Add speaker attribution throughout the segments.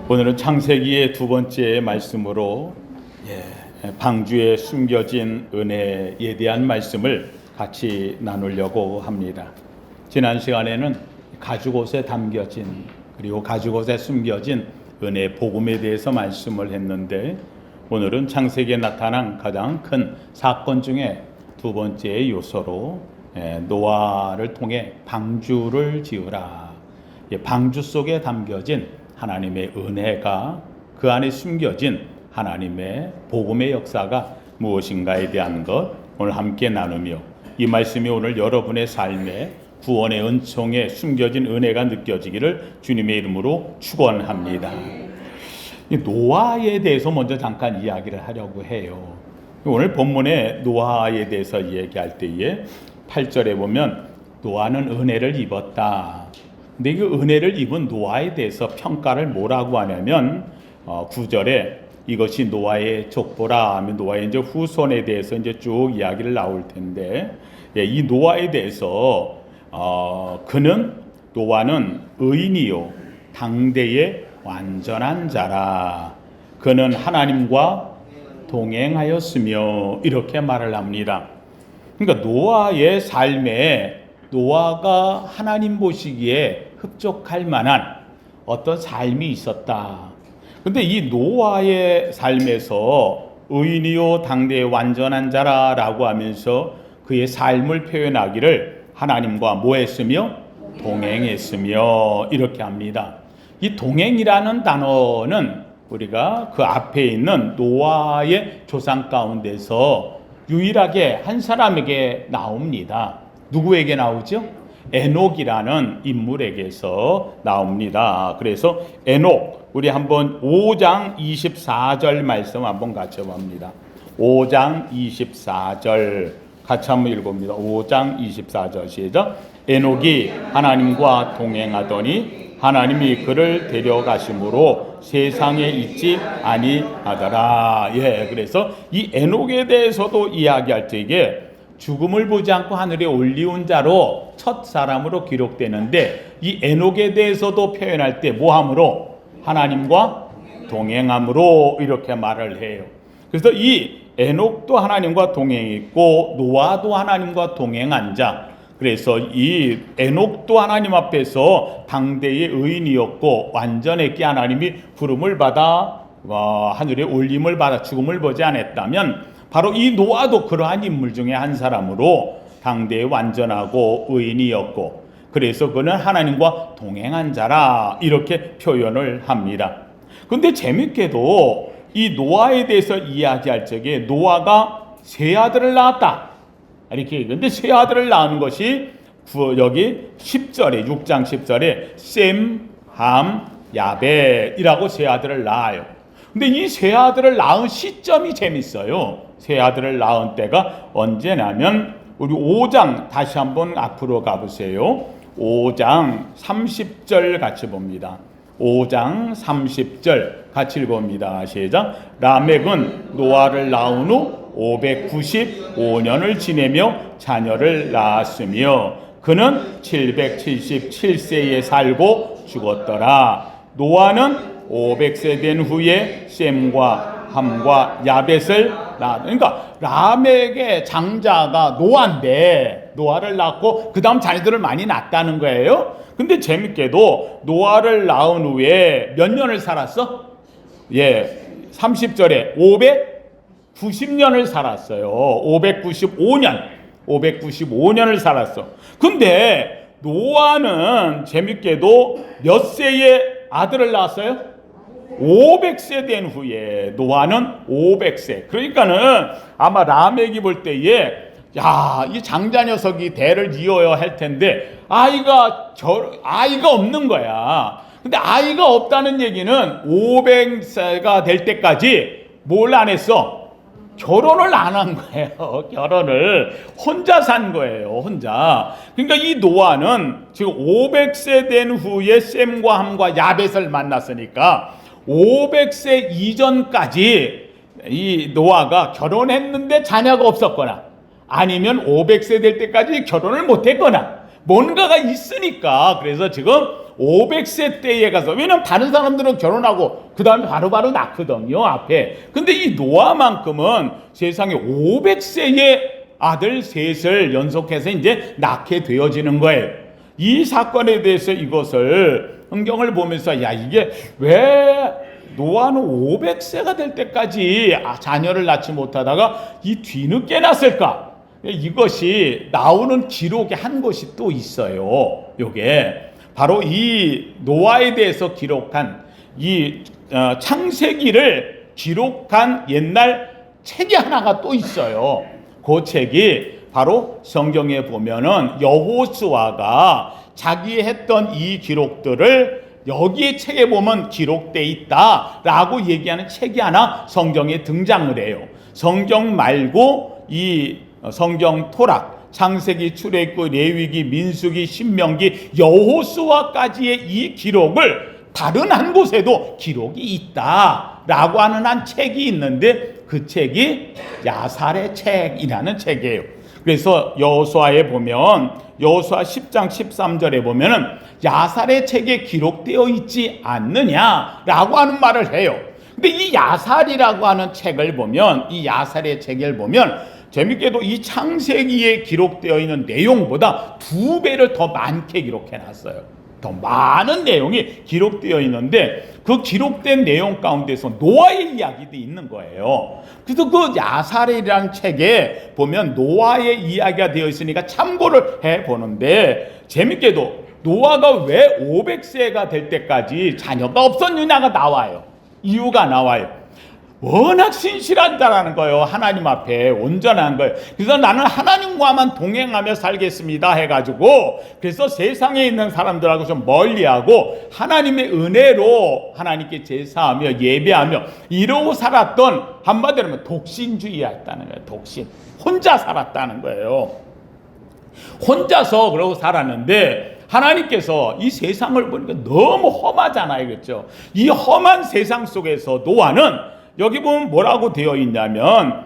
Speaker 1: 오늘은 창세기의 두 번째 말씀으로 방주에 숨겨진 은혜에 대한 말씀을 같이 나누려고 합니다. 지난 시간에는 가죽옷에 담겨진 그리고 가죽옷에 숨겨진 은혜 복음에 대해서 말씀을 했는데, 오늘은 창세기에 나타난 가장 큰 사건 중에 두 번째 요소로 노아를 통해 방주를 지으라, 방주 속에 담겨진 하나님의 은혜가, 그 안에 숨겨진 하나님의 복음의 역사가 무엇인가에 대한 것 오늘 함께 나누며, 이 말씀이 오늘 여러분의 삶에 구원의 은총에 숨겨진 은혜가 느껴지기를 주님의 이름으로 축원합니다. 노아에 대해서 먼저 잠깐 이야기를 하려고 해요. 오늘 본문에 노아에 대해서 얘기할 때에 8절에 보면 노아는 은혜를 입었다. 근데 그 은혜를 입은 노아에 대해서 평가를 뭐라고 하냐면 9절에 이것이 노아의 족보라 하면 노아의 이제 후손에 대해서 이제 쭉 이야기를 나올 텐데, 이 노아에 대해서 노아는 의인이요 당대의 완전한 자라. 그는 하나님과 동행하였으며, 이렇게 말을 합니다. 그러니까 노아의 삶에 노아가 하나님 보시기에 흡족할 만한 어떤 삶이 있었다. 근데 이 노아의 삶에서 의인이요 당대의 완전한 자라라고 하면서 그의 삶을 표현하기를 하나님과 뭐 했으며? 동행했으며, 이렇게 합니다. 이 동행이라는 단어는 우리가 그 앞에 있는 노아의 조상 가운데서 유일하게 한 사람에게 나옵니다. 누구에게 나오죠? 에녹이라는 인물에게서 나옵니다. 그래서 에녹, 우리 한번 5장 24절 말씀 한번 같이 봅니다. 5장 24절 같이 한번 읽어봅니다. 5장 24절 시작. 에녹이 하나님과 동행하더니 하나님이 그를 데려가심으로 세상에 있지 아니하더라. 그래서 이 에녹에 대해서도 이야기할 때에 죽음을 보지 않고 하늘에 올리운 자로 첫 사람으로 기록되는데, 이 에녹에 대해서도 표현할 때 뭐함으로? 하나님과 동행함으로, 이렇게 말을 해요. 그래서 이 에녹도 하나님과 동행했고 노아도 하나님과 동행한 자, 그래서 이 에녹도 하나님 앞에서 당대의 의인이었고 완전했기에 하나님이 부름을 받아 하늘에 올림을 받아 죽음을 보지 않았다면, 바로 이 노아도 그러한 인물 중에 한 사람으로 당대의 완전하고 의인이었고, 그래서 그는 하나님과 동행한 자라, 이렇게 표현을 합니다. 그런데 재밌게도 이 노아에 대해서 이야기할 적에 노아가 세 아들을 낳았다, 이렇게. 근데 세 아들을 낳은 것이 여기 10절에 6장 10절에 셈, 함, 야벳이라고 세 아들을 낳아요. 근데 이 세 아들을 낳은 시점이 재밌어요. 세 아들을 낳은 때가 언제냐면 우리 5장 다시 한번 앞으로 가보세요. 5장 30절 같이 봅니다. 5장 30절 같이 읽어봅니다. 시작. 라멕은 노아를 낳은 후 595년을 지내며 자녀를 낳았으며 그는 777세에 살고 죽었더라. 노아는 500세 된 후에 셈과 함과 야벳을 낳았다. 그러니까 라멕의 장자가 노아인데 노아를 낳고 그 다음 자녀들을 많이 낳았다는 거예요. 근데 재밌게도 노아를 낳은 후에 몇 년을 살았어? 30절에 590년을 살았어요. 595년을 살았어. 근데 노아는 재밌게도 몇 세에 아들을 낳았어요? 500세 된 후에. 노아는 500세. 그러니까는 아마 라멕이 볼 때에 이 장자 녀석이 대를 이어야 할 텐데 아이가 없는 거야. 근데 아이가 없다는 얘기는 500세가 될 때까지 뭘 안 했어? 결혼을 안 한 거예요. 결혼을 혼자 산 거예요. 혼자. 그러니까 이 노아는 지금 500세 된 후에 셈과 함과 야벳을 만났으니까 500세 이전까지 이 노아가 결혼했는데 자녀가 없었거나, 아니면 500세 될 때까지 결혼을 못했거나, 뭔가가 있으니까. 그래서 지금 500세 때에 가서, 왜냐면 다른 사람들은 결혼하고 그 다음에 바로바로 낳거든요, 앞에. 근데 이 노아만큼은 세상에 500세의 아들 셋을 연속해서 이제 낳게 되어지는 거예요. 이 사건에 대해서 이것을 성경을 보면서, 야, 이게 왜 노아는 500세가 될 때까지 자녀를 낳지 못하다가 이 뒤늦게 낳았을까? 이것이 나오는 기록에 한 것이 또 있어요. 요게 바로 이 노아에 대해서 기록한 이 창세기를 기록한 옛날 책이 하나가 또 있어요. 그 책이 바로 성경에 보면은 여호수아가 자기 했던 이 기록들을 여기에 책에 보면 기록돼 있다라고 얘기하는 책이 하나 성경에 등장을 해요. 성경 말고 이 성경 토락, 창세기, 출애굽기, 레위기, 민수기, 신명기, 여호수아까지의 이 기록을 다른 한 곳에도 기록이 있다라고 하는 한 책이 있는데, 그 책이 야살의 책이라는 책이에요. 그래서 여호수아에 보면, 여호수아 10장 13절에 보면은 야살의 책에 기록되어 있지 않느냐라고 하는 말을 해요. 근데 이 야살이라고 하는 책을 보면, 이 야살의 책을 보면 재밌게도 이 창세기에 기록되어 있는 내용보다 2배를 더 많게 기록해 놨어요. 더 많은 내용이 기록되어 있는데, 그 기록된 내용 가운데서 노아의 이야기도 있는 거예요. 그래서 그 야살이라는 책에 보면 노아의 이야기가 되어 있으니까 참고를 해보는데, 재밌게도 노아가 왜 500세가 될 때까지 자녀가 없었느냐가 나와요. 이유가 나와요. 워낙 신실하다라는 거예요. 하나님 앞에 온전한 거예요. 그래서 나는 하나님과만 동행하며 살겠습니다 해가지고, 그래서 세상에 있는 사람들하고 좀 멀리하고 하나님의 은혜로 하나님께 제사하며 예배하며 이러고 살았던, 한마디로 하면 독신주의였다는 거예요. 독신. 혼자 살았다는 거예요. 혼자서 그러고 살았는데, 하나님께서 이 세상을 보니까 너무 험하잖아요. 그렇죠? 이 험한 세상 속에서 노아는, 여기 보면 뭐라고 되어 있냐면,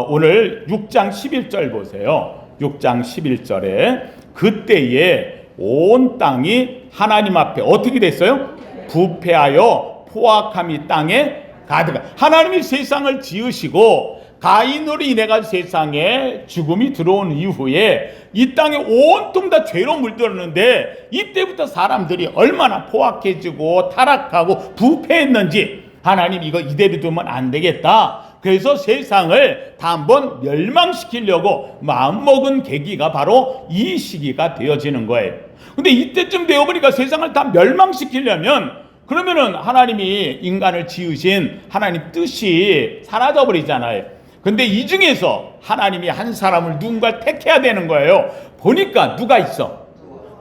Speaker 1: 오늘 6장 11절 보세요. 6장 11절에 그때에 온 땅이 하나님 앞에 어떻게 됐어요? 부패하여 포악함이 땅에 가득하. 하나님이 세상을 지으시고 가인으로 인해 가지고 세상에 죽음이 들어온 이후에 이 땅에 온통 다 죄로 물들었는데, 이때부터 사람들이 얼마나 포악해지고 타락하고 부패했는지, 하나님 이거 이대로 두면 안 되겠다. 그래서 세상을 다 한번 멸망시키려고 마음먹은 계기가 바로 이 시기가 되어지는 거예요. 근데 이때쯤 되어보니까 세상을 다 멸망시키려면, 그러면은 하나님이 인간을 지으신 하나님 뜻이 사라져버리잖아요. 근데 이 중에서 하나님이 한 사람을 누군가를 택해야 되는 거예요. 보니까 누가 있어?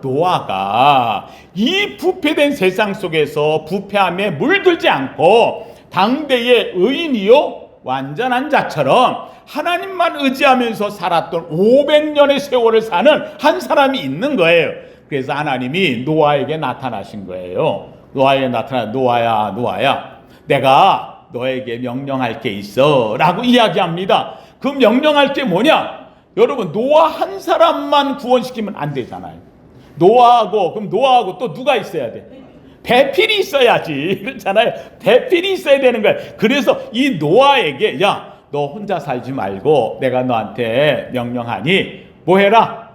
Speaker 1: 노아가 이 부패된 세상 속에서 부패함에 물들지 않고 당대의 의인이요 완전한 자처럼 하나님만 의지하면서 살았던 500년의 세월을 사는 한 사람이 있는 거예요. 그래서 하나님이 노아에게 나타나신 거예요. 노아에게 나타나, 노아야 내가 너에게 명령할 게 있어 라고 이야기합니다. 그 명령할 게 뭐냐? 여러분, 노아 한 사람만 구원시키면 안 되잖아요. 그럼 노아하고 또 누가 있어야 돼? 배필이 있어야지. 그렇잖아요. 배필이 있어야 되는 거예요. 그래서 이 노아에게, 야, 너 혼자 살지 말고 내가 너한테 명령하니 뭐 해라?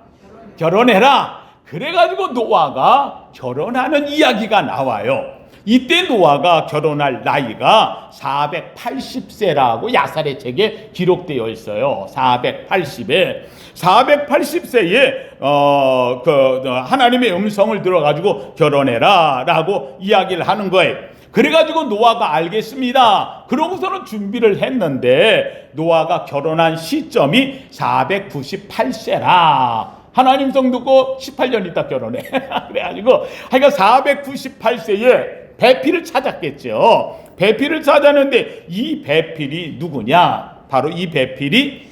Speaker 1: 결혼해라. 그래가지고 노아가 결혼하는 이야기가 나와요. 이때 노아가 결혼할 나이가 480세라고 야살의 책에 기록되어 있어요. 480세에 하나님의 음성을 들어가지고 결혼해라라고 이야기를 하는 거예요. 그래가지고 노아가 알겠습니다. 그러고서는 준비를 했는데, 노아가 결혼한 시점이 498세라. 하나님 성 듣고 18년 있다 결혼해. 그래가지고 하여간 498세에 배필을 찾았겠죠. 배필을 찾았는데, 이 배필이 누구냐? 바로 이 배필이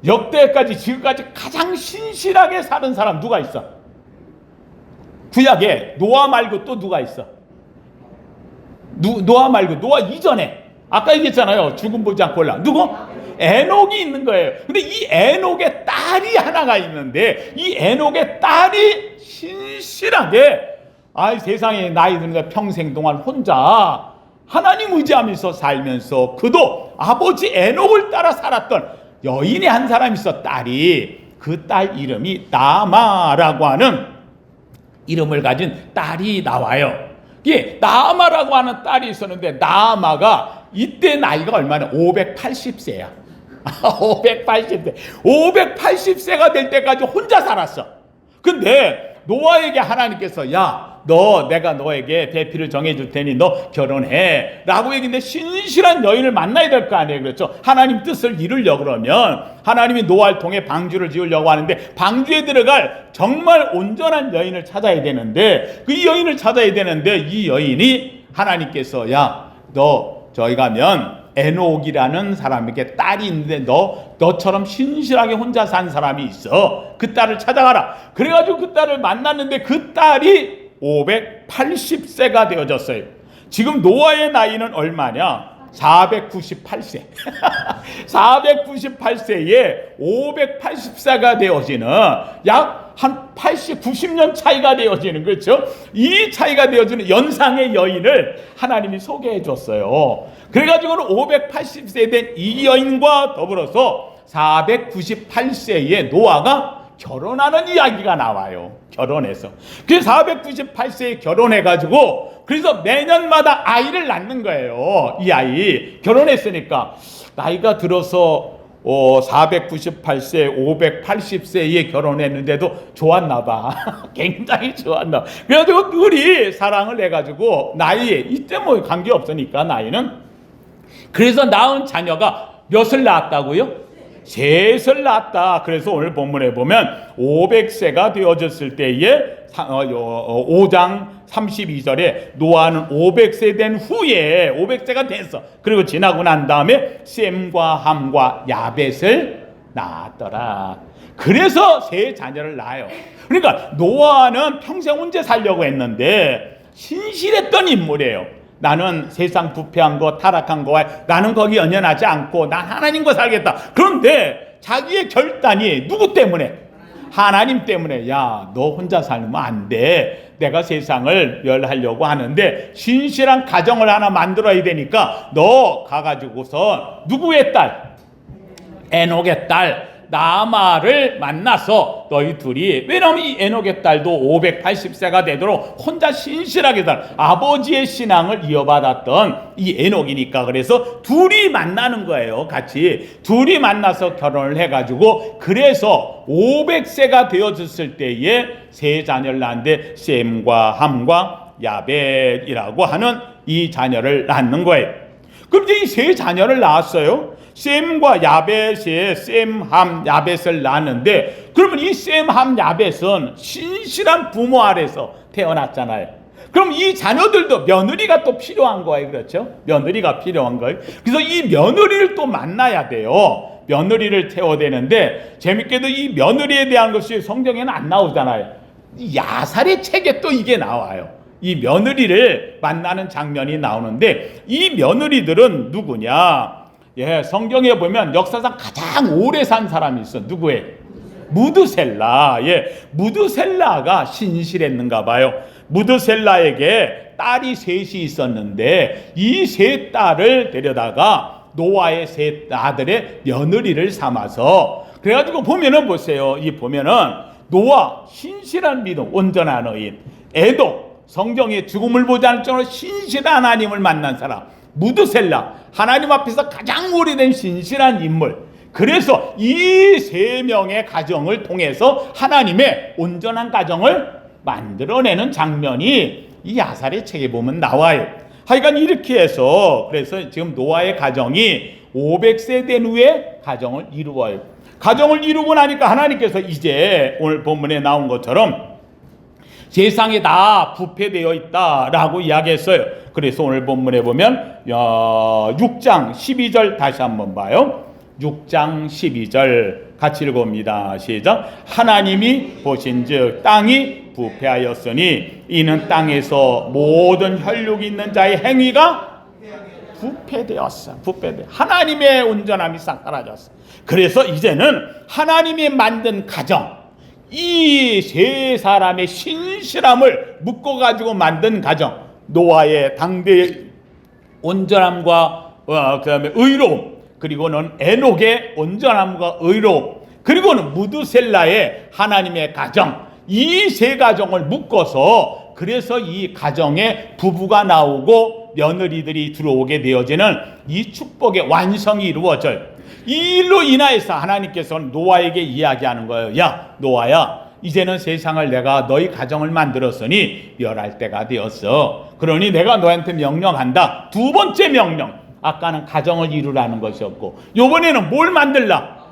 Speaker 1: 역대까지 지금까지 가장 신실하게 사는 사람 누가 있어? 구약에 노아 말고 또 누가 있어? 노아 말고, 노아 이전에 아까 얘기했잖아요. 죽음 보지 않고 올라. 누구? 에녹이 있는 거예요. 근데 이 에녹의 딸 딸이 하나가 있는데 이 에녹의 딸이 신실하게 세상에 나이 드는 평생 동안 혼자 하나님 의지하면서 살면서 그도 아버지 에녹을 따라 살았던 여인의 한 사람이 있어. 딸이, 그 딸 이름이 나아마라고 하는 이름을 가진 딸이 나와요. 예, 나아마라고 하는 딸이 있었는데 나아마가 이때 나이가 얼마나? 580세야. 580세. 580세가 될 때까지 혼자 살았어. 근데 노아에게 하나님께서 내가 너에게 대피를 정해줄 테니 너 결혼해 라고 얘기했는데 신실한 여인을 만나야 될 거 아니에요. 그렇죠? 하나님 뜻을 이루려고 그러면 하나님이 노아를 통해 방주를 지으려고 하는데 방주에 들어갈 정말 온전한 여인을 찾아야 되는데 그 여인을 찾아야 되는데 이 여인이 하나님께서 너 저기 가면 에녹이라는 사람에게 딸이 있는데 너처럼 신실하게 혼자 산 사람이 있어. 그 딸을 찾아가라. 그래가지고 그 딸을 만났는데 그 딸이 580세가 되어졌어요. 지금 노아의 나이는 얼마냐? 498세. 498세에 580세가 되어지는 약 한 80, 90년 차이가 되어지는, 그렇죠? 이 차이가 되어지는 연상의 여인을 하나님이 소개해 줬어요. 그래가지고는 580세 된 이 여인과 더불어서 498세에 노아가 결혼하는 이야기가 나와요. 결혼해서. 그래서 498세에 결혼해가지고 그래서 매년마다 아이를 낳는 거예요. 이 아이. 결혼했으니까 나이가 들어서 498세, 580세에 결혼했는데도 좋았나 봐. 굉장히 좋았나 봐. 그래가지고 둘이 사랑을 해가지고 나이에 이때 뭐 관계없으니까 나이는. 그래서 낳은 자녀가 몇을 낳았다고요? 셋을 낳았다. 그래서 오늘 본문에 보면 500세가 되어졌을 때에 5장 32절에 노아는 500세 된 후에 500세가 됐어. 그리고 지나고 난 다음에 셈과 함과 야벳을 낳았더라. 그래서 세 자녀를 낳아요. 그러니까 노아는 평생 혼자 살려고 했는데 신실했던 인물이에요. 나는 세상 부패한 거 타락한 거와 나는 거기 연연하지 않고 난 하나님과 살겠다. 그런데 자기의 결단이 누구 때문에? 하나님 때문에. 너 혼자 살면 안 돼. 내가 세상을 멸하려고 하는데 신실한 가정을 하나 만들어야 되니까 너 가가지고서 누구의 딸? 에녹의 딸 나아마를 만나서 너희 둘이, 왜냐하면 이 에녹의 딸도 580세가 되도록 혼자 신실하게 살 아버지의 신앙을 이어받았던 이 에녹이니까 그래서 둘이 만나는 거예요. 같이 둘이 만나서 결혼을 해가지고 그래서 500세가 되어졌을 때에 세 자녀를 낳는데 셈과 함과 야벳이라고 하는 이 자녀를 낳는 거예요. 그럼 이제 이 세 자녀를 낳았어요. 셈과 야벳의 셈, 함, 야벳을 낳았는데 그러면 이 셈, 함, 야벳은 신실한 부모 아래서 태어났잖아요. 그럼 이 자녀들도 며느리가 또 필요한 거예요. 그렇죠? 며느리가 필요한 거예요. 그래서 이 며느리를 또 만나야 돼요. 며느리를 태워야 되는데 재밌게도 이 며느리에 대한 것이 성경에는 안 나오잖아요. 야살의 책에 또 이게 나와요. 이 며느리를 만나는 장면이 나오는데 이 며느리들은 누구냐? 성경에 보면 역사상 가장 오래 산 사람이 있어. 누구예요? 무드셀라. 무드셀라가 신실했는가 봐요. 무드셀라에게 딸이 셋이 있었는데 이 세 딸을 데려다가 노아의 세 아들의 며느리를 삼아서 그래가지고 보면은 보세요. 이 보면은 노아 신실한 믿음, 온전한 의인. 에녹 성경에 죽음을 보지 않을 정도로 신실한 하나님을 만난 사람. 무드셀라 하나님 앞에서 가장 오래된 신실한 인물. 그래서 이 세 명의 가정을 통해서 하나님의 온전한 가정을 만들어내는 장면이 이 야살의 책에 보면 나와요. 하여간 이렇게 해서 그래서 지금 노아의 가정이 500세 된 후에 가정을 이루어요. 가정을 이루고 나니까 하나님께서 이제 오늘 본문에 나온 것처럼 세상에 다 부패되어 있다라고 이야기했어요. 그래서 오늘 본문에 보면 6장 12절 다시 한번 봐요. 6장 12절 같이 읽어봅니다. 시작. 하나님이 보신즉 땅이 부패하였으니 이는 땅에서 모든 혈육이 있는 자의 행위가 부패되었어. 하나님의 온전함이 싹 사라졌어. 그래서 이제는 하나님이 만든 가정, 이 세 사람의 신실함을 묶어가지고 만든 가정, 노아의 당대의 온전함과 그다음에 의로움, 그리고는 에녹의 온전함과 의로움, 그리고는 무드셀라의 하나님의 가정, 이 세 가정을 묶어서 그래서 이 가정에 부부가 나오고 며느리들이 들어오게 되어지는 이 축복의 완성이 이루어져요. 이 일로 인하여서 하나님께서는 노아에게 이야기하는 거예요. 야, 노아야, 이제는 세상을 내가 너희 가정을 만들었으니 멸할 때가 되었어. 그러니 내가 너한테 명령한다. 두 번째 명령, 아까는 가정을 이루라는 것이었고 요번에는 뭘 만들라?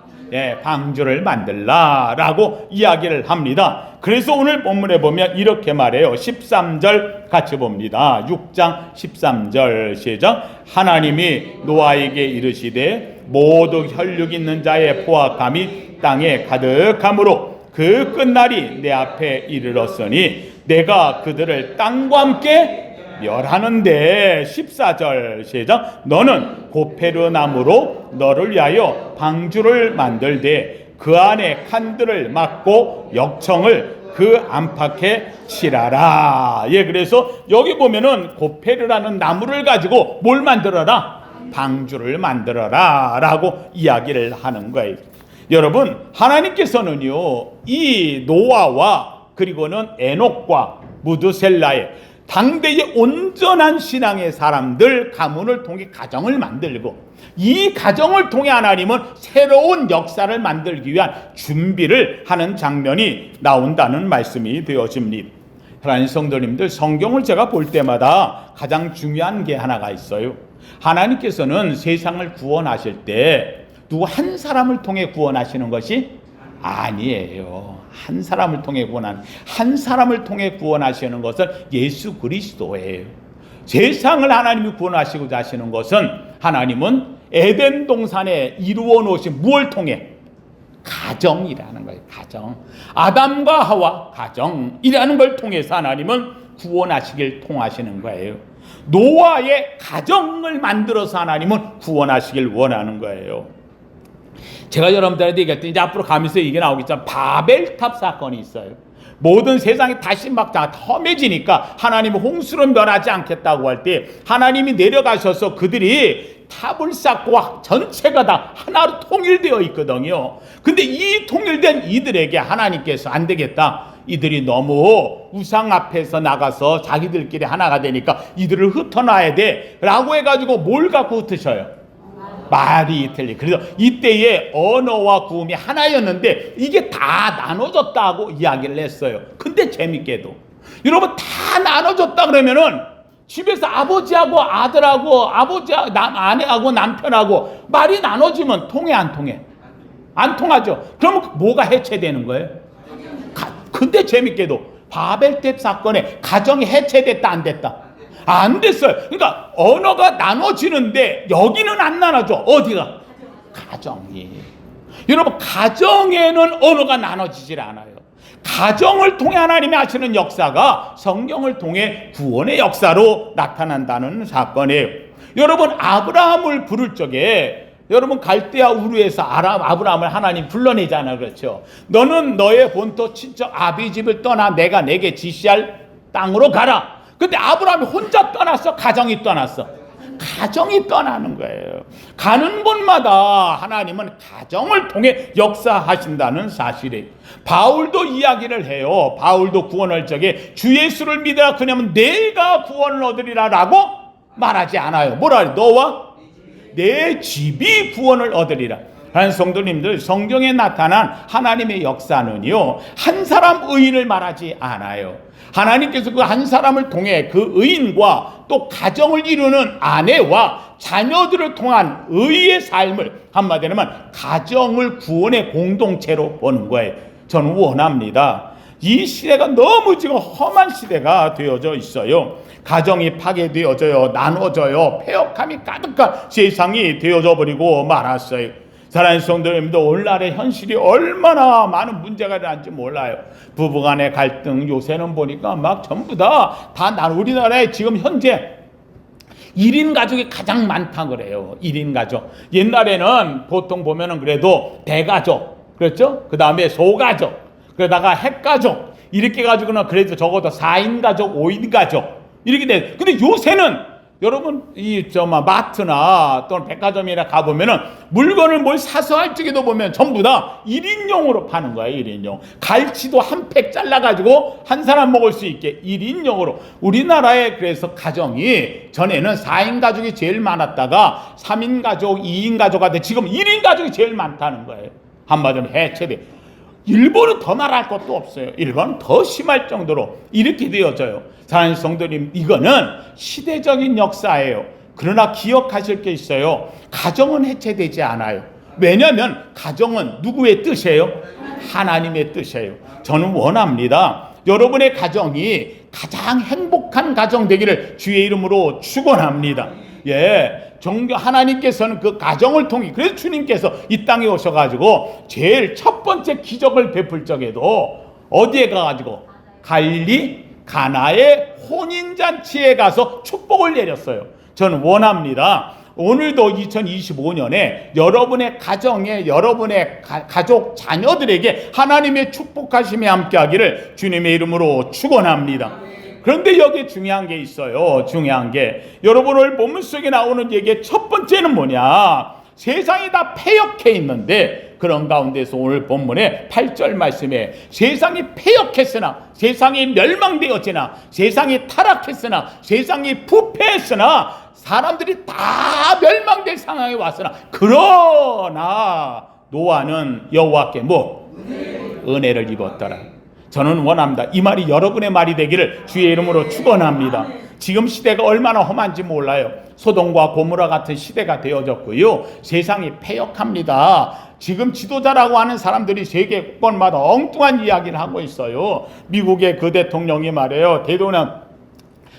Speaker 1: 방주를 만들라라고 이야기를 합니다. 그래서 오늘 본문에 보면 이렇게 말해요. 13절 같이 봅니다. 6장 13절 시작. 하나님이 노아에게 이르시되 모두 혈육 있는 자의 포악함이 땅에 가득함으로 그 끝날이 내 앞에 이르렀으니 내가 그들을 땅과 함께 멸하는데. 14절 시작. 너는 고페르 나무로 너를 위하여 방주를 만들되 그 안에 칸들을 막고 역청을 그 안팎에 칠하라. 그래서 여기 보면은 고페르라는 나무를 가지고 뭘 만들어라? 방주를 만들어라 라고 이야기를 하는 거예요. 여러분, 하나님께서는요, 이 노아와 그리고는 에녹과 무드셀라의 당대의 온전한 신앙의 사람들 가문을 통해 가정을 만들고, 이 가정을 통해 하나님은 새로운 역사를 만들기 위한 준비를 하는 장면이 나온다는 말씀이 되어집니다. 하나님 성도님들, 성경을 제가 볼 때마다 가장 중요한 게 하나가 있어요. 하나님께서는 세상을 구원하실 때 누구 한 사람을 통해 구원하시는 것이 아니에요. 한 사람을 통해 구원하시는 것은 예수 그리스도예요. 세상을 하나님이 구원하시고자 하시는 것은 하나님은 에덴 동산에 이루어 놓으신 무엇을 통해? 가정이라는 거예요. 가정. 아담과 하와 가정이라는 걸 통해서 하나님은 구원하시길 통하시는 거예요. 노아의 가정을 만들어서 하나님은 구원하시길 원하는 거예요. 제가 여러분들한테 얘기할 때 이제 앞으로 가면서 이게 나오겠지만 바벨탑 사건이 있어요. 모든 세상이 다시 막 험해지니까 하나님은 홍수를 멸하지 않겠다고 할 때 하나님이 내려가셔서 그들이 탑을 쌓고 전체가 다 하나로 통일되어 있거든요. 근데 이 통일된 이들에게 하나님께서 안 되겠다, 이들이 너무 우상 앞에서 나가서 자기들끼리 하나가 되니까 이들을 흩어놔야 돼 라고 해가지고 뭘 갖고 흩으셔요? 말이 틀리. 그래서 이때의 언어와 구음이 하나였는데 이게 다 나눠졌다고 이야기를 했어요. 근데 재밌게도 여러분, 다 나눠졌다 그러면은 집에서 아버지하고 아들하고 아내하고 남편하고 말이 나눠지면 통해 안 통해? 안 통하죠. 그러면 뭐가 해체되는 거예요? 근데 재밌게도 바벨탑 사건에 가정이 해체됐다 안 됐다? 안 됐어요. 그러니까 언어가 나눠지는데 여기는 안 나눠져. 어디가? 가정이. 여러분, 가정에는 언어가 나눠지질 않아요. 가정을 통해 하나님이 하시는 역사가 성경을 통해 구원의 역사로 나타난다는 사건이에요. 여러분, 아브라함을 부를 적에 여러분 갈대아 우르에서 아브라함을 하나님 불러내잖아요. 그렇죠? 너는 너의 본토 친척 아비 집을 떠나 내가 내게 지시할 땅으로 가라. 근데 아브라함이 혼자 떠났어? 가정이 떠났어? 가정이 떠나는 거예요. 가는 곳마다 하나님은 가정을 통해 역사하신다는 사실이에요. 바울도 이야기를 해요. 바울도 구원할 적에 주 예수를 믿으라, 그냐면 내가 구원을 얻으리라 라고 말하지 않아요. 뭐라 그래? 너와 내 집이 구원을 얻으리라. 하나님 성도님들, 성경에 나타난 하나님의 역사는요, 한 사람 의인을 말하지 않아요. 하나님께서 그 한 사람을 통해 그 의인과 또 가정을 이루는 아내와 자녀들을 통한 의의 삶을, 한마디로 하면 가정을 구원의 공동체로 보는 거예요. 저는 원합니다. 이 시대가 너무 지금 험한 시대가 되어져 있어요. 가정이 파괴되어져요. 나눠져요. 폐역함이 가득한 세상이 되어져 버리고 말았어요. 사랑하는 성도님들, 오늘날의 현실이 얼마나 많은 문제가 일어난지 몰라요. 부부간의 갈등, 요새는 보니까 막 전부 다 우리나라에 지금 현재 일 인 가족이 가장 많다 그래요. 1인 가족. 옛날에는 보통 보면은 그래도 대가족, 그렇죠? 그 다음에 소가족, 그러다가 핵가족, 이렇게 가지고는 그래도 적어도 4인 가족, 5인 가족, 이렇게 돼. 근데 요새는 여러분 마트나 또는 백화점이나 가보면은 물건을 뭘 사서 할 적에도 보면 전부 다 1인용으로 파는 거예요. 1인용. 갈치도 한 팩 잘라가지고 한 사람 먹을 수 있게 1인용으로. 우리나라에 그래서 가정이 전에는 4인 가족이 제일 많았다가 3인 가족, 2인 가족가 돼 지금 1인 가족이 제일 많다는 거예요. 한마디로 해체돼. 일본은 더 말할 것도 없어요. 일본은 더 심할 정도로 이렇게 되어져요. 사랑하는 성도님, 이거는 시대적인 역사예요. 그러나 기억하실 게 있어요. 가정은 해체되지 않아요. 왜냐하면 가정은 누구의 뜻이에요? 하나님의 뜻이에요. 저는 원합니다. 여러분의 가정이 가장 행복한 가정 되기를 주의 이름으로 축원합니다. 하나님께서는 그 가정을 통해, 그래서 주님께서 이 땅에 오셔가지고 제일 첫 번째 기적을 베풀 적에도 어디에 가가지고 가나의 혼인잔치에 가서 축복을 내렸어요. 저는 원합니다. 오늘도 2025년에 여러분의 가정에, 여러분의 가족, 자녀들에게 하나님의 축복하심이 함께하기를 주님의 이름으로 축원합니다. 그런데 여기 중요한 게 있어요. 중요한 게, 여러분 오늘 본문 속에 나오는 얘기의 첫 번째는 뭐냐? 세상이 다 패역해 있는데 그런 가운데서 오늘 본문의 8절 말씀에 세상이 패역했으나, 세상이 멸망되었으나, 세상이 타락했으나, 세상이 부패했으나, 사람들이 다 멸망될 상황에 왔으나, 그러나 노아는 여호와께 은혜를 입었더라. 저는 원합니다. 이 말이 여러분의 말이 되기를 주의 이름으로 축원합니다. 지금 시대가 얼마나 험한지 몰라요. 소돔과 고모라 같은 시대가 되어졌고요. 세상이 패역합니다. 지금 지도자라고 하는 사람들이 세계 곳곳마다 엉뚱한 이야기를 하고 있어요. 미국의 그 대통령이 말해요. 대도는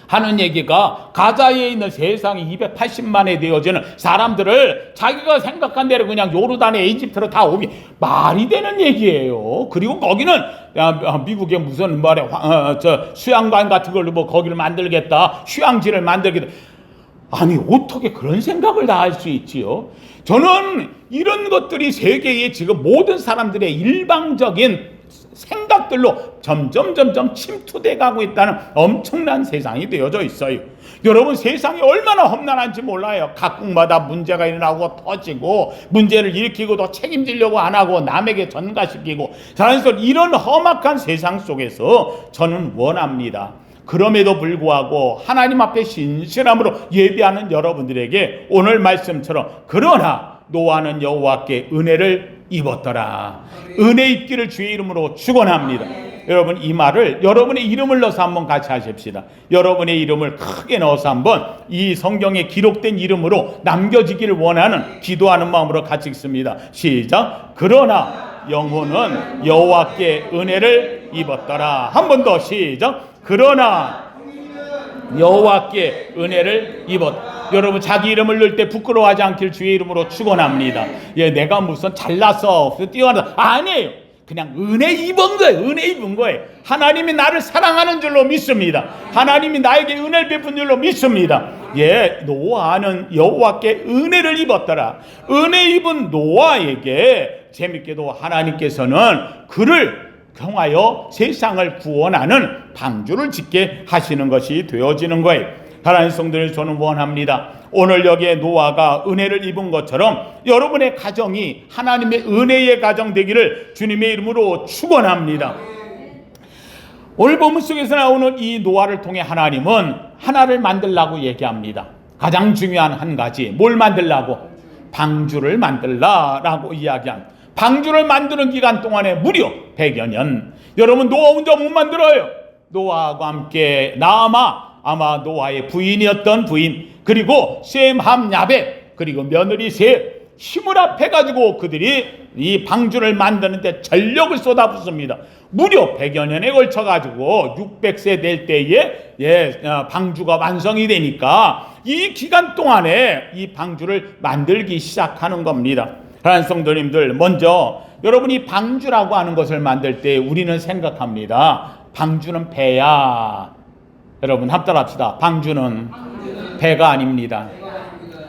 Speaker 1: 하는 얘기가 가자에 있는 세상이 280만에 되어지는 사람들을 자기가 생각한 대로 그냥 요르단에 이집트로 다 오게, 말이 되는 얘기예요. 그리고 거기는 미국의 무슨 수양관 같은 걸로 거기를 만들겠다, 휴양지를 만들겠다. 아니 어떻게 그런 생각을 다 할 수 있지요? 저는 이런 것들이 세계의 지금 모든 사람들의 일방적인 생각들로 점점 침투돼 가고 있다는 엄청난 세상이 되어져 있어요. 여러분, 세상이 얼마나 험난한지 몰라요. 각국마다 문제가 일어나고 터지고, 문제를 일으키고도 책임지려고 안 하고 남에게 전가시키고, 그래서 이런 험악한 세상 속에서 저는 원합니다. 그럼에도 불구하고 하나님 앞에 신실함으로 예배하는 여러분들에게 오늘 말씀처럼, 그러나 노아는 여호와께 은혜를 입었더라. 은혜 입기를 주의 이름으로 축원합니다. 여러분, 이 말을 여러분의 이름을 넣어서 한번 같이 하십시다. 여러분의 이름을 크게 넣어서 한번 이 성경에 기록된 이름으로 남겨지기를 원하는, 기도하는 마음으로 같이 읽습니다. 시작. 그러나 영혼은 여호와께 은혜를 입었더라. 한 번 더 시작. 그러나 여호와께 은혜를 입었다. 여러분, 자기 이름을 넣을 때 부끄러워하지 않길 주의 이름으로 축원합니다. 내가 무슨 잘나서 뛰어나서 아니에요. 그냥 은혜 입은 거예요. 은혜 입은 거예요. 하나님이 나를 사랑하는 줄로 믿습니다. 하나님이 나에게 은혜를 베푼 줄로 믿습니다. 노아는 여호와께 은혜를 입었더라. 은혜 입은 노아에게 재밌게도 하나님께서는 그를 통하여 세상을 구원하는 방주를 짓게 하시는 것이 되어지는 거예요. 하나님 성도들, 저는 원합니다. 오늘 여기에 노아가 은혜를 입은 것처럼 여러분의 가정이 하나님의 은혜의 가정 되기를 주님의 이름으로 축원합니다. 오늘 본문 속에서 나오는 이 노아를 통해 하나님은 하나를 만들라고 얘기합니다. 가장 중요한 한 가지, 뭘 만들라고? 방주를 만들라라고 이야기한, 방주를 만드는 기간 동안에 무려 100여 년. 여러분, 노아 혼자 못 만들어요. 노아와 함께 아마 노아의 부인이었던 부인, 그리고 셈, 함, 야벳, 그리고 며느리 셋 힘을 합해가지고 그들이 이 방주를 만드는데 전력을 쏟아붓습니다. 무려 100여 년에 걸쳐가지고 600세 될 때에 방주가 완성이 되니까 이 기간 동안에 이 방주를 만들기 시작하는 겁니다. 사랑하는 성도님들, 먼저 여러분이 방주라고 하는 것을 만들 때 우리는 생각합니다. 방주는 배야. 여러분, 합달합시다. 방주는 배가 아닙니다.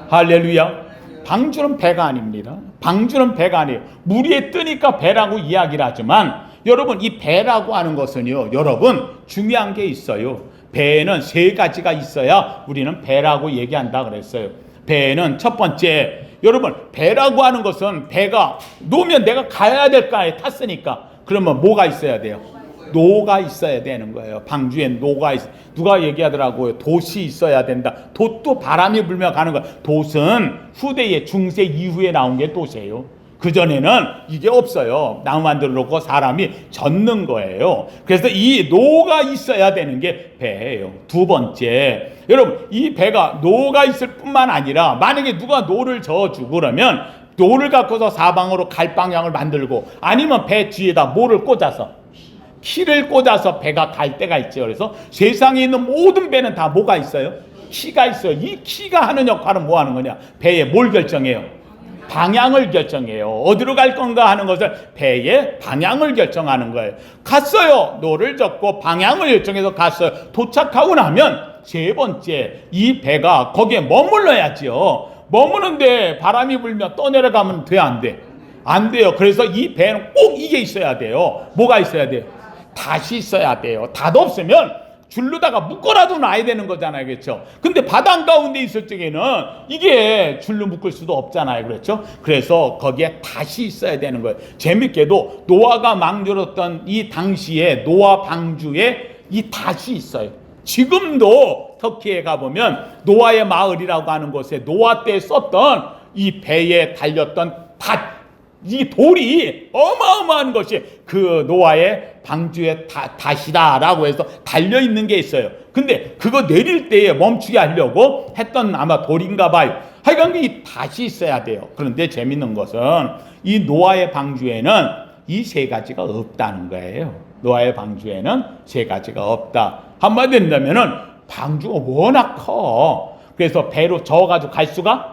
Speaker 1: 할렐루야. 방주는 배가 아닙니다. 방주는 배가 아니에요. 물 위에 뜨니까 배라고 이야기를 하지만 여러분, 이 배라고 하는 것은요, 여러분, 중요한 게 있어요. 배에는 세 가지가 있어야 우리는 배라고 얘기한다 그랬어요. 배에는 첫 번째, 여러분, 배라고 하는 것은 배가 놓으면 내가 가야 될 거에 탔으니까 그러면 뭐가 있어야 돼요? 노가 있어야 되는 거예요. 방주에 노가 누가 얘기하더라고요. 돛이 있어야 된다. 돛도 바람이 불며 가는 거예요. 돛은 후대의 중세 이후에 나온 게 돛이에요. 그전에는 이게 없어요. 나무 만들어 놓고 사람이 젓는 거예요. 그래서 이 노가 있어야 되는 게 배예요. 두 번째, 여러분, 이 배가 노가 있을 뿐만 아니라 만약에 누가 노를 저어주고 그러면 노를 갖고서 사방으로 갈 방향을 만들고, 아니면 배 뒤에다 뭐를 꽂아서, 키를 꽂아서 배가 갈 때가 있죠. 그래서 세상에 있는 모든 배는 다 뭐가 있어요? 키가 있어요. 이 키가 하는 역할은 뭐 하는 거냐? 배에 뭘 결정해요? 방향을 결정해요. 어디로 갈 건가 하는 것을 배의 방향을 결정하는 거예요. 갔어요. 노를 젓고 방향을 결정해서 갔어요. 도착하고 나면 세 번째, 이 배가 거기에 머물러야지요. 머무는데 바람이 불면 떠내려가면 돼, 안 돼? 안 돼요. 그래서 이 배는 꼭 이게 있어야 돼요. 뭐가 있어야 돼요? 닷이 있어야 돼요. 닷 없으면 줄로다가 묶어라도 놔야 되는 거잖아요. 그렇죠? 근데 바다 가운데 있을 적에는 이게 줄로 묶을 수도 없잖아요. 그렇죠? 그래서 거기에 닷이 있어야 되는 거예요. 재밌게도 노아가 망설였던 이 당시에 노아 방주에 이 닷이 있어요. 지금도 터키에 가보면 노아의 마을이라고 하는 곳에 노아 때 썼던 이 배에 달렸던 닷, 이 돌이 어마어마한 것이 그 노아의 방주의 닷이다라고 해서 달려있는 게 있어요. 근데 그거 내릴 때에 멈추게 하려고 했던 아마 돌인가 봐요. 하여간 이 닷이 있어야 돼요. 그런데 재밌는 것은 이 노아의 방주에는 이 세 가지가 없다는 거예요. 노아의 방주에는 세 가지가 없다. 한마디로 한다면은 방주가 워낙 커. 그래서 배로 저어가지고 갈 수가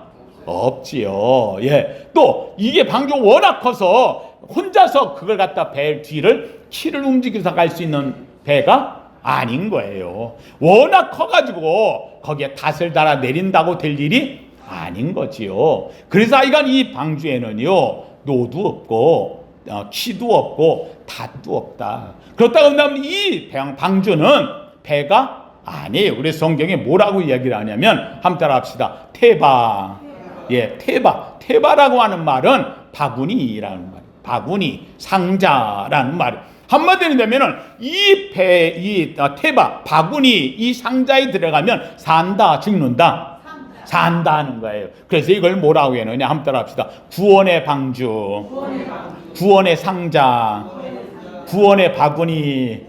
Speaker 1: 없지요. 예. 또 이게 방주가 워낙 커서 혼자서 그걸 갖다 배 뒤를 키를 움직여서 갈 수 있는 배가 아닌 거예요. 워낙 커가지고 거기에 닷을 달아 내린다고 될 일이 아닌 거지요. 그래서 하여간 이 방주에는요, 노도 없고 키도 없고 닷도 없다. 그렇다고 한다면 이 방주는 배가 아니에요. 그래서 성경에 뭐라고 이야기를 하냐면 한번 따라합시다. 태바. 예, 태바라고 하는 말은 바구니라는 말, 바구니, 상자라는 말. 한마디로 되면은 이 태바, 바구니, 이 상자에 들어가면 산다, 죽는다, 산다는 거예요. 그래서 이걸 뭐라고 해놓냐? 한번 따라합시다. 구원의 방주, 구원의 상자, 구원의 바구니.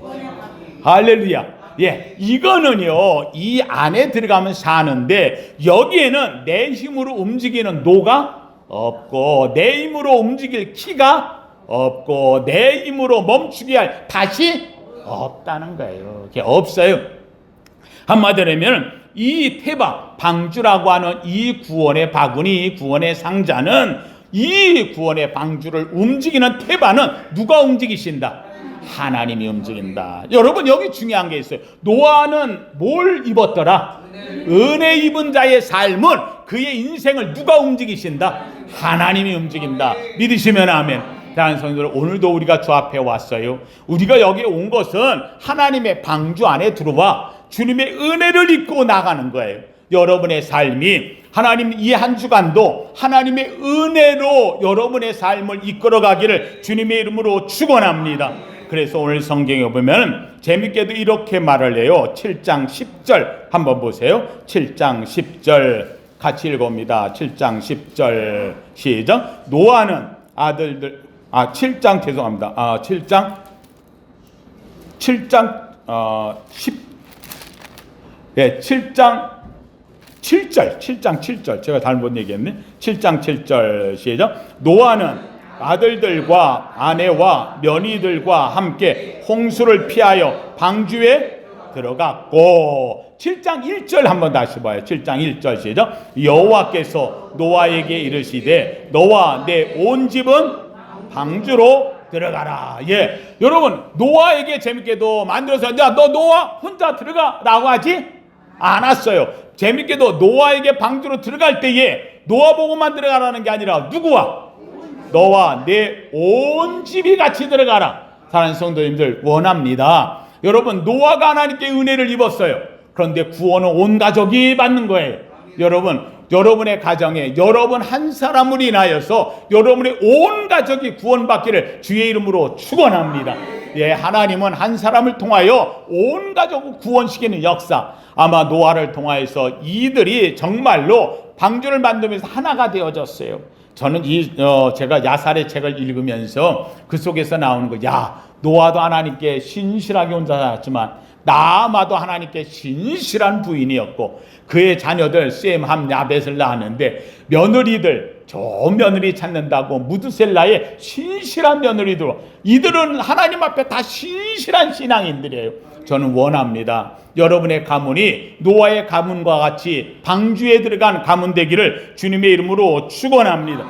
Speaker 1: 할렐루야. 예, 이거는요, 이 안에 들어가면 사는데 여기에는 내 힘으로 움직이는 노가 없고 내 힘으로 움직일 키가 없고 내 힘으로 멈추게 할 닷이 없다는 거예요. 그게 없어요. 한마디로 하면 이 태바, 방주라고 하는 이 구원의 바구니, 구원의 상자는, 이 구원의 방주를 움직이는 태바는 누가 움직이신다? 하나님이 움직인다. 여러분, 여기 중요한 게 있어요. 노아는 뭘 입었더라? 은혜 입은 자의 삶은, 그의 인생을 누가 움직이신다? 하나님이 움직인다. 믿으시면 아멘. 다른 성도들, 오늘도 우리가 주 앞에 왔어요. 우리가 여기 온 것은 하나님의 방주 안에 들어와 주님의 은혜를 입고 나가는 거예요. 여러분의 삶이, 하나님 이 한 주간도 하나님의 은혜로 여러분의 삶을 이끌어가기를 주님의 이름으로 축원합니다. 그래서 오늘 성경에 보면 재밌게도 이렇게 말을 해요. 7장 10절 한번 보세요. 7장 10절 같이 읽어봅니다. 7장 10절 시작. 노아는 아들들, 7장 죄송합니다. 7장 10, 예, 7장 7절 제가 잘못 얘기했네. 7장 7절 시작. 노아는 아들들과 아내와 며느리들과 함께 홍수를 피하여 방주에 들어갔고, 7장 1절 한번 다시 봐요. 7장 1절 시작. 여호와께서 노아에게 이르시되 너와 내 온 집은 방주로 들어가라. 예, 여러분, 노아에게 재밌게도 만들어서 야, 너 노아 혼자 들어가라고 하지 안 왔어요. 재밌게도 노아에게 방주로 들어갈 때에 노아 보고만 들어가라는 게 아니라 누구와? 너와 내 온 집이 같이 들어가라. 사랑하는 성도님들, 원합니다. 여러분, 노아가 하나님께 은혜를 입었어요. 그런데 구원은 온 가족이 받는 거예요. 여러분의 가정에 여러분 한 사람으로 인하여서 여러분의 온 가족이 구원받기를 주의 이름으로 축원합니다. 예, 하나님은 한 사람을 통하여 온 가족을 구원시키는 역사, 아마 노아를 통하여서 이들이 정말로 방주를 만들면서 하나가 되어졌어요. 저는 제가 야살의 책을 읽으면서 그 속에서 나오는 거, 노아도 하나님께 신실하게 혼자살았지만 나아마도 하나님께 신실한 부인이었고 그의 자녀들 셈, 함, 야벳을 낳았는데 며느리들, 좋은 며느리 찾는다고 무드셀라의 신실한 며느리들, 이들은 하나님 앞에 다 신실한 신앙인들이에요. 저는 원합니다. 여러분의 가문이 노아의 가문과 같이 방주에 들어간 가문 되기를 주님의 이름으로 축원합니다.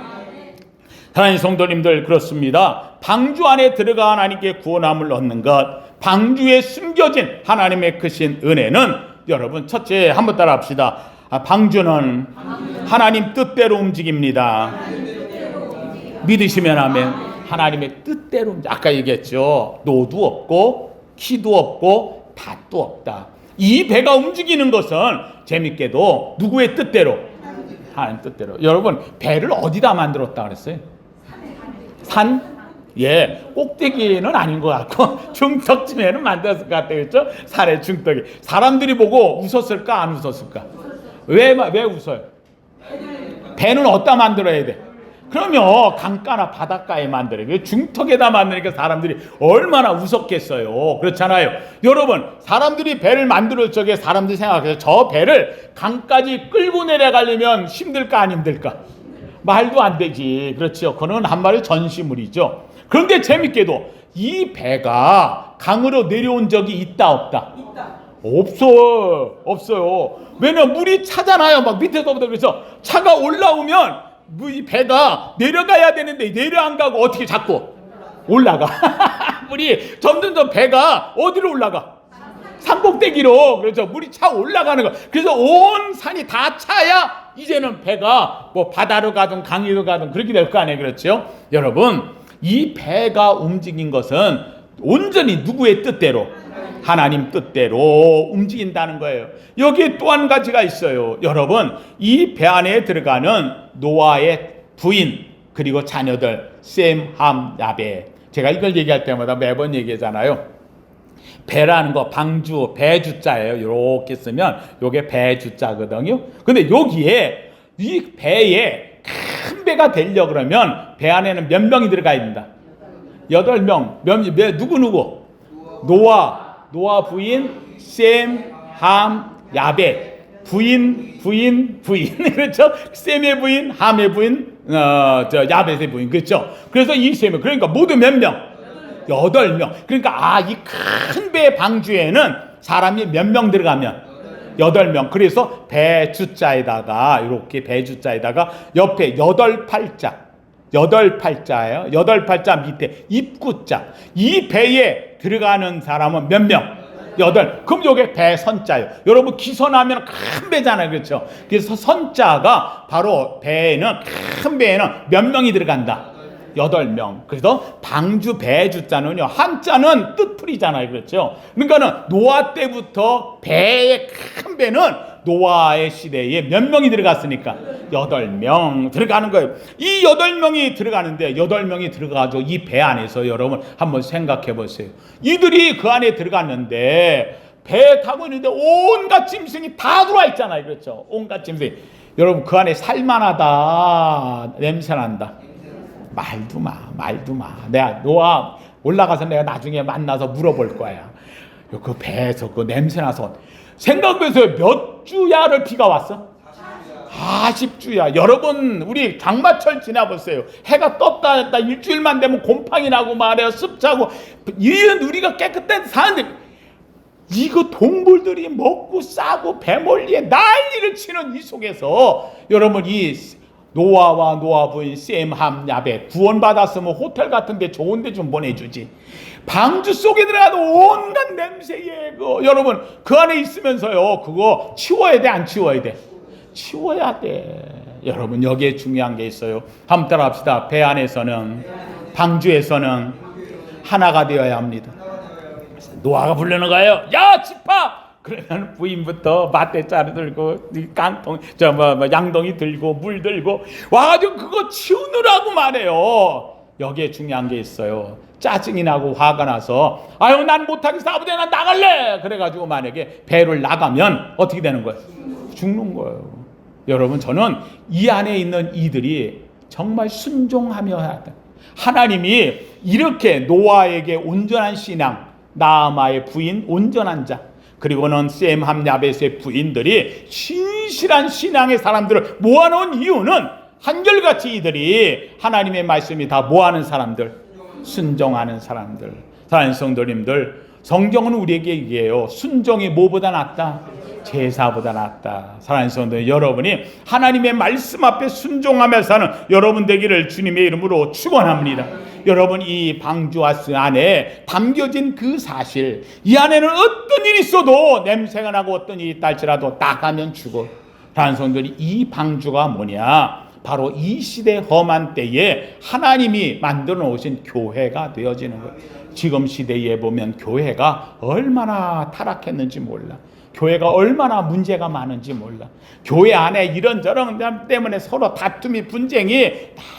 Speaker 1: 하나님 성도님들, 그렇습니다. 방주 안에 들어가 하나님께 구원함을 얻는 것, 방주에 숨겨진 하나님의 크신 은혜는, 여러분 첫째 한번 따라 합시다. 방주는 하나님 뜻대로 움직입니다. 믿으시면 아멘. 하나님의 뜻대로 아까 얘기했죠. 노도 없고 키도 없고 밭도 없다. 이 배가 움직이는 것은 재밌게도 누구의 뜻대로? 하나님 뜻대로. 여러분, 배를 어디다 만들었다 그랬어요? 산? 예, 꼭대기는 아닌 것 같고 중턱쯤에는 만들었을 것 같아요. 그렇죠? 산의 중턱이. 사람들이 보고 웃었을까 안 웃었을까? 왜 웃어요? 배는 어디다 만들어야 돼? 그러면 강가나 바닷가에 만들어요. 중턱에다 만드니까 사람들이 얼마나 웃었겠어요. 그렇잖아요. 여러분, 사람들이 배를 만들 적에 사람들이 생각해요. 저 배를 강까지 끌고 내려가려면 힘들까 안 힘들까? 말도 안 되지. 그렇죠. 그건 한 마리 전시물이죠. 그런데 재밌게도 이 배가 강으로 내려온 적이 있다 없다? 없어요. 왜냐면 물이 차잖아요. 막 밑에서부터. 그래서 차가 올라오면 이 배가 내려가야 되는데 내려 안 가고 어떻게 자꾸 올라가. 물이 점점 배가 어디로 올라가? 산꼭대기로. 그래서 물이 차 올라가는 거. 그래서 온 산이 다 차야 이제는 배가 뭐 바다로 가든 강으로 가든 그렇게 될 거 아니에요. 그렇죠? 여러분, 이 배가 움직인 것은 온전히 누구의 뜻대로? 하나님 뜻대로 움직인다는 거예요. 여기에 또 한 가지가 있어요. 여러분, 이 배 안에 들어가는 노아의 부인 그리고 자녀들 셈, 함, 야벳. 제가 이걸 얘기할 때마다 매번 얘기하잖아요. 배라는 거 방주, 배주자예요. 이렇게 쓰면 이게 배주자거든요. 근데 여기에 이 배에 큰 배가 되려 그러면 배 안에는 몇 명이 들어가야 됩니다. 8명. 누구? 노아 부인, 셈, 함, 야벳. 부인. 그렇죠? 셈의 부인, 함의 부인, 야벳의 부인. 그렇죠? 그래서 이 세 명. 그러니까 모두 몇 명? 8명. 그러니까 이 큰 배 방주에는 사람이 몇 명 들어가면? 8명. 그래서 배주자에다가 이렇게 배주자에다가 옆에 8팔자예요. 8팔자 밑에 입구자. 이 배에 들어가는 사람은 몇 명? 8. 그럼 이게 배선자예요. 여러분, 기선하면 큰 배잖아요. 그렇죠? 그래서 선자가 바로 큰 배에는 몇 명이 들어간다? 8명. 그래서 방주 배주자는요, 한자는 뜻풀이잖아요. 그렇죠? 그러니까는 노아 때부터 큰 배는 노아의 시대에 몇 명이 들어갔으니까 8명 들어가는 거예요. 이 8명이 들어가는데 8명이 들어가죠. 이 배 안에서 여러분 한번 생각해 보세요. 이들이 그 안에 들어갔는데 배 타고 있는데 온갖 짐승이 다 들어와 있잖아요. 그렇죠? 온갖 짐승이. 여러분, 그 안에 살만하다, 냄새난다. 말도 마. 내가 노아 올라가서 내가 나중에 만나서 물어볼 거야. 그 배에서 그 냄새나서. 생각해보세요. 몇 주야를 비가 왔어? 40주야. 여러분, 우리 장마철 지나보세요. 해가 떴다 냈다 일주일만 되면 곰팡이 나고 말이야. 습차고. 이런 우리가 깨끗한 사는데 이거 동물들이 먹고 싸고 배멀리에 난리를 치는 이 속에서 여러분, 이 노아와 노아 부인 셈함 야벳 구원받았으면 호텔 같은데 좋은데 좀 보내주지. 방주 속에 들어가도 온갖 냄새에 여러분 그 안에 있으면서요 그거 치워야 돼 안 치워야 돼? 치워야 돼. 여러분 여기에 중요한 게 있어요. 한번 따라합시다. 배 안에서는 방주에서는 하나가 되어야 합니다. 노아가 부르는 거예요. 야 지파! 그러면 부인부터 맞대자루 들고 깡통 양동이 들고 물 들고 와가지고 그거 치우느라고 말해요. 여기에 중요한 게 있어요. 짜증이 나고 화가 나서 아유 난 못하겠어 아버지 난 나갈래 그래가지고 만약에 배를 나가면 어떻게 되는 거예요? 죽는 거예요. 여러분 저는 이 안에 있는 이들이 정말 순종하며 해야 돼. 하나님이 이렇게 노아에게 온전한 신앙, 나아마의 부인 온전한 자, 그리고는 셈함 야벳의 부인들이 신실한 신앙의 사람들을 모아놓은 이유는 한결같이 이들이 하나님의 말씀이 다 모아는 사람들, 순종하는 사람들. 사랑하는 성도님들, 성경은 우리에게 얘기해요. 순종이 뭐보다 낫다? 제사보다 낫다. 사랑하는 성도님, 여러분이 하나님의 말씀 앞에 순종하며 사는 여러분 되기를 주님의 이름으로 축원합니다. 여러분 이 방주하스 안에 담겨진 그 사실, 이 안에는 어떤 일이 있어도 냄새가 나고 어떤 일이 있다 할지라도 나가면 죽어. 사랑하는 성도님, 이 방주가 뭐냐? 바로 이 시대 험한 때에 하나님이 만들어 놓으신 교회가 되어지는 거예요. 지금 시대에 보면 교회가 얼마나 타락했는지 몰라. 교회가 얼마나 문제가 많은지 몰라. 교회 안에 이런저런 때문에 서로 다툼이 분쟁이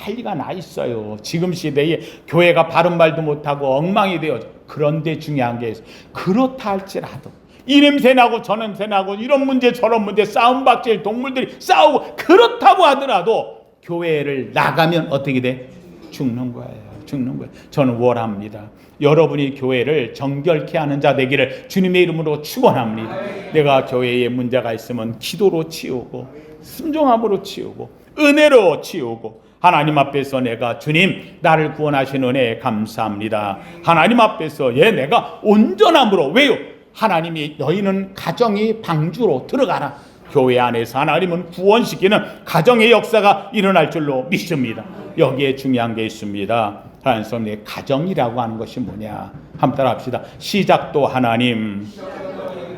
Speaker 1: 난리가 나 있어요. 지금 시대에 교회가 바른 말도 못하고 엉망이 되어. 그런데 중요한 게 있어요. 그렇다 할지라도 이 냄새 나고 저 냄새 나고 이런 문제 저런 문제 싸움박질 동물들이 싸우고 그렇다고 하더라도 교회를 나가면 어떻게 돼? 죽는 거예요. 죽는 거예요. 저는 원합니다. 여러분이 교회를 정결케 하는 자 되기를 주님의 이름으로 축원합니다. 내가 교회에 문제가 있으면 기도로 치우고 순종함으로 치우고 은혜로 치우고 하나님 앞에서 내가 주님 나를 구원하신 은혜에 감사합니다. 하나님 앞에서 내가 온전함으로 왜요? 하나님이 너희는 가정이 방주로 들어가라. 교회 안에서 하나님은 구원시키는 가정의 역사가 일어날 줄로 믿습니다. 여기에 중요한 게 있습니다. 하나님 성도의 가정이라고 하는 것이 뭐냐? 한번 따라합시다. 시작도 하나님,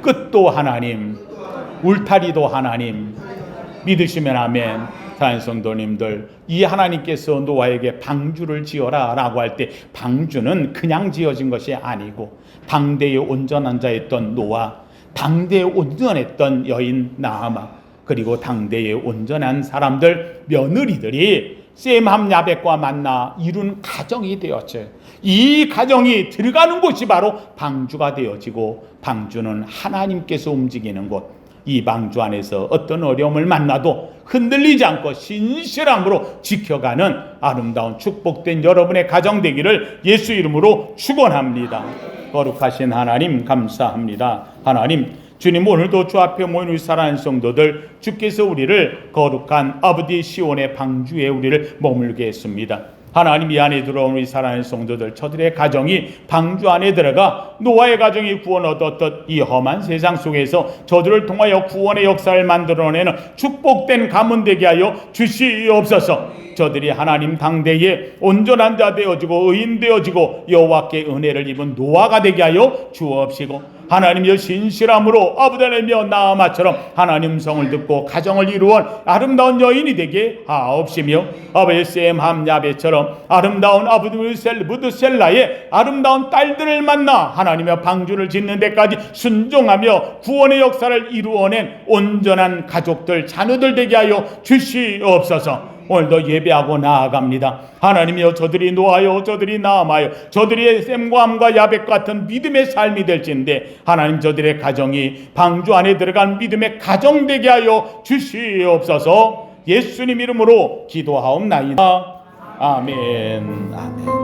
Speaker 1: 끝도 하나님, 울타리도 하나님. 믿으시면 아멘. 사랑하는 성도님들, 이 하나님께서 노아에게 방주를 지어라 라고 할 때 방주는 그냥 지어진 것이 아니고 당대의 온전한 자였던 노아, 당대에 온전했던 여인 나아마, 그리고 당대에 온전한 사람들 며느리들이 셈함 야벳과 만나 이룬 가정이 되었죠. 이 가정이 들어가는 곳이 바로 방주가 되어지고 방주는 하나님께서 움직이는 곳. 이 방주 안에서 어떤 어려움을 만나도 흔들리지 않고 신실함으로 지켜가는 아름다운 축복된 여러분의 가정 되기를 예수 이름으로 축원합니다. 거룩하신 하나님 감사합니다. 하나님 주님 오늘도 주 앞에 모인 우리 사랑하는 성도들 주께서 우리를 거룩한 아버지 시온의 방주에 우리를 머물게 했습니다. 하나님 이 안에 들어온 우리 사랑하는 성도들 저들의 가정이 방주 안에 들어가 노아의 가정이 구원 얻었던 이 험한 세상 속에서 저들을 통하여 구원의 역사를 만들어내는 축복된 가문 되게 하여 주시옵소서. 저들이 하나님 당대에 온전한 자 되어지고 의인 되어지고 여호와께 은혜를 입은 노아가 되게 하여 주옵시고 하나님의 신실함으로 아버지 하나님의 나아마처럼 하나님 성을 듣고 가정을 이루어 아름다운 여인이 되게 하옵시며 아버지 셈함 야벳처럼 아름다운 아버지 무드셀라의 아름다운 딸들을 만나 하나님의 방주를 짓는 데까지 순종하며 구원의 역사를 이루어낸 온전한 가족들 자녀들 되게 하여 주시옵소서. 오늘도 예배하고 나아갑니다. 하나님이여 저들이 노하여 저들이 나아마여 저들이 셈과 함과 야벳 같은 믿음의 삶이 될진데 하나님 저들의 가정이 방주 안에 들어간 믿음의 가정 되게 하여 주시옵소서. 예수님 이름으로 기도하옵나이다. 아멘. 아멘.